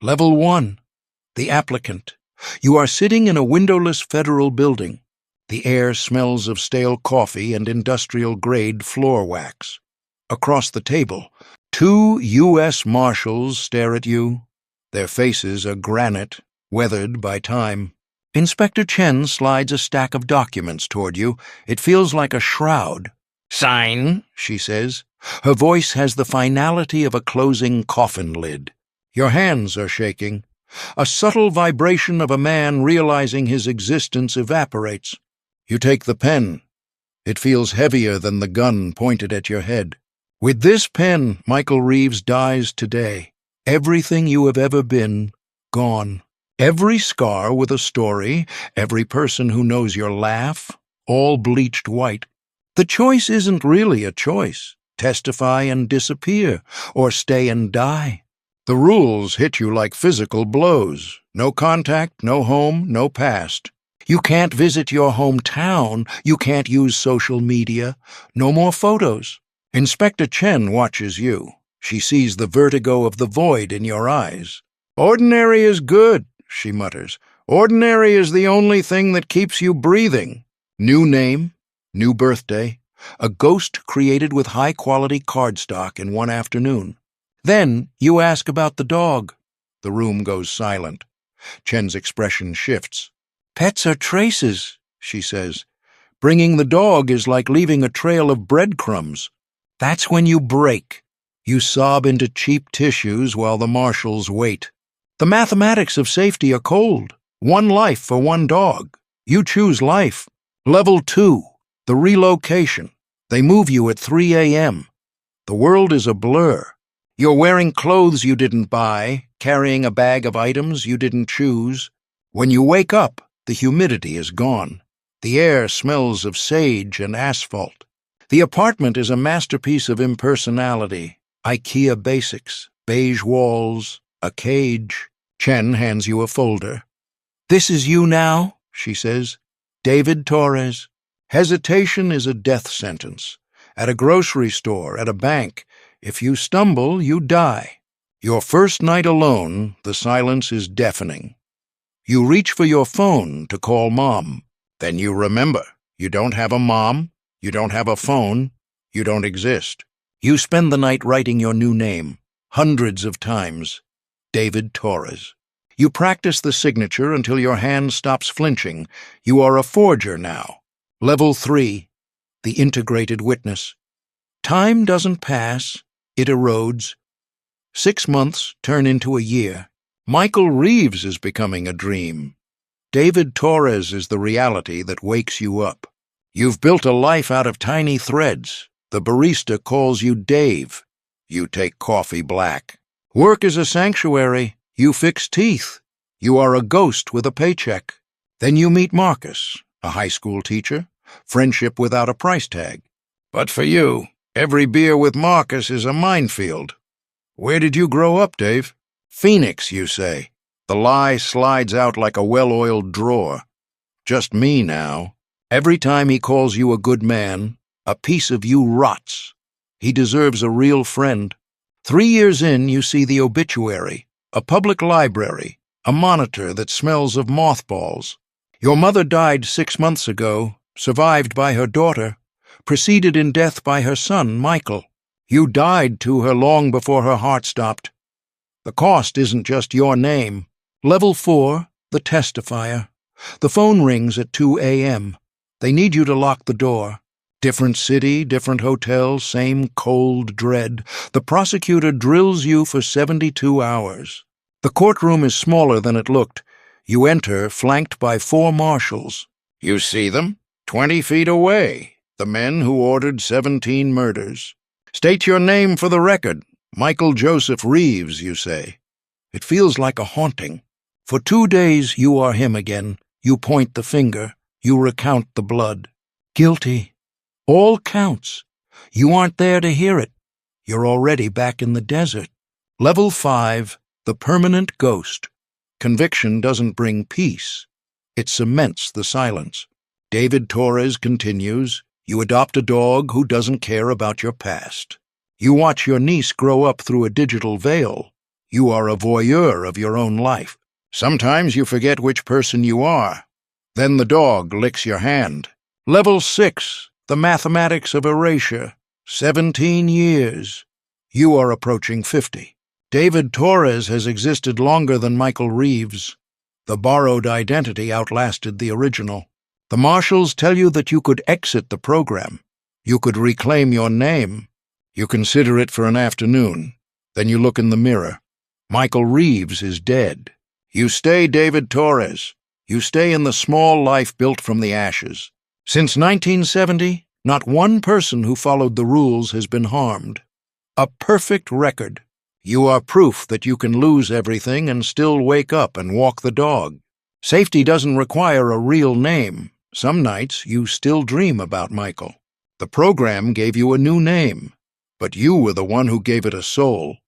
Level 1. The Applicant. You are sitting in a windowless federal building. The air smells of stale coffee and industrial-grade floor wax. Across the table, 2 U.S. Marshals stare at you. Their faces are granite, weathered by time. Inspector Chen slides a stack of documents toward you. It feels like a shroud. "Sign," she says. Her voice has the finality of a closing coffin lid. Your hands are shaking. A subtle vibration of a man realizing his existence evaporates. You take the pen. It feels heavier than the gun pointed at your head. With this pen, Michael Reeves dies today. Everything you have ever been, gone. Every scar with a story, every person who knows your laugh, all bleached white. The choice isn't really a choice. Testify and disappear, or stay and die. The rules hit you like physical blows. No contact, no home, no past. You can't visit your hometown. You can't use social media. No more photos. Inspector Chen watches you. She sees the vertigo of the void in your eyes. "Ordinary is good," she mutters. "Ordinary is the only thing that keeps you breathing." New name, new birthday, a ghost created with high-quality cardstock in one afternoon. Then you ask about the dog. The room goes silent. Chen's expression shifts. "Pets are traces," she says. "Bringing the dog is like leaving a trail of breadcrumbs." That's when you break. You sob into cheap tissues while the marshals wait. The mathematics of safety are cold. 1 life for 1 dog. You choose life. Level 2. The Relocation. They move you at 3 a.m. The world is a blur. You're wearing clothes you didn't buy, carrying a bag of items you didn't choose. When you wake up, the humidity is gone. The air smells of sage and asphalt. The apartment is a masterpiece of impersonality. IKEA basics, beige walls, a cage. Chen hands you a folder. "This is you now," she says. "David Torres. Hesitation is a death sentence. At a grocery store, at a bank, if you stumble, you die. Your first night alone, the silence is deafening. You reach for your phone to call Mom. Then you remember, you don't have a mom, you don't have a phone, you don't exist. You spend the night writing your new name, hundreds of times. David Torres. You practice the signature until your hand stops flinching. You are a forger now. Level 3. The Integrated Witness. Time doesn't pass, it erodes. 6 months turn into a year. Michael Reeves is becoming a dream. David Torres is the reality that wakes you up. You've built a life out of tiny threads. The barista calls you Dave. You take coffee black. Work is a sanctuary. You fix teeth. You are a ghost with a paycheck. Then you meet Marcus, a high school teacher. Friendship without a price tag. But for you, every beer with Marcus is a minefield. Where did you grow up, Dave? Phoenix, you say. The lie slides out like a well-oiled drawer. Just me now. Every time he calls you a good man, a piece of you rots. He deserves a real friend. 3 years in, you see the obituary, a public library, a monitor that smells of mothballs. Your mother died 6 months ago, survived by her daughter, preceded in death by her son, Michael. You died to her long before her heart stopped. The cost isn't just your name. Level 4, the Testifier. The phone rings at 2 a.m. They need you to lock the door. Different city, different hotel, same cold dread. The prosecutor drills you for 72 hours. The courtroom is smaller than it looked. You enter, flanked by 4 marshals. You see them? 20 feet away. The men who ordered 17 murders. State your name for the record. Michael Joseph Reeves, you say. It feels like a haunting. For 2 days you are him again. You point the finger. You recount the blood. Guilty. All counts. You aren't there to hear it. You're already back in the desert. Level 5, the Permanent Ghost. Conviction doesn't bring peace. It cements the silence. David Torres continues. You adopt a dog who doesn't care about your past. You watch your niece grow up through a digital veil. You are a voyeur of your own life. Sometimes you forget which person you are. Then the dog licks your hand. Level 6, the mathematics of erasure. 17 years. You are approaching 50. David Torres has existed longer than Michael Reeves. The borrowed identity outlasted the original. The marshals tell you that you could exit the program. You could reclaim your name. You consider it for an afternoon. Then you look in the mirror. Michael Reeves is dead. You stay David Torres. You stay in the small life built from the ashes. Since 1970, not one person who followed the rules has been harmed. A perfect record. You are proof that you can lose everything and still wake up and walk the dog. Safety doesn't require a real name. Some nights you still dream about Michael. The program gave you a new name, but you were the one who gave it a soul.